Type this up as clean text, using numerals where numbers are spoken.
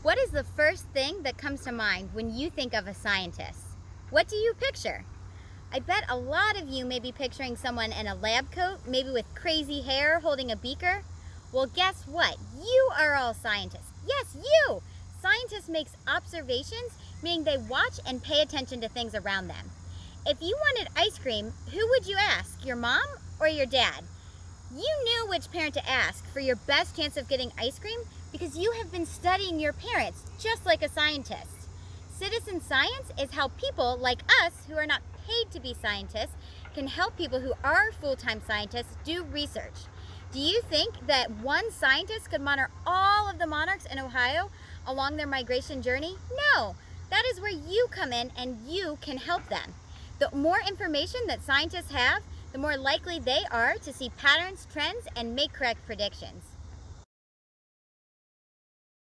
What is the first thing that comes to mind when you think of a scientist? What do you picture? I bet a lot of you may be picturing someone in a lab coat, maybe with crazy hair holding a beaker. Well, guess what? You are all scientists. Yes, you! Scientists make observations, meaning they watch and pay attention to things around them. If you wanted ice cream, who would you ask? Your mom or your dad? You knew which parent to ask for your best chance of getting ice cream because you have been studying your parents just like a scientist. Citizen science is how people like us who are not paid to be scientists can help people who are full-time scientists do research. Do you think that one scientist could monitor all of the monarchs in Ohio along their migration journey? No, that is where you come in and you can help them. The more information that scientists have, the more likely they are to see patterns, trends, and make correct predictions.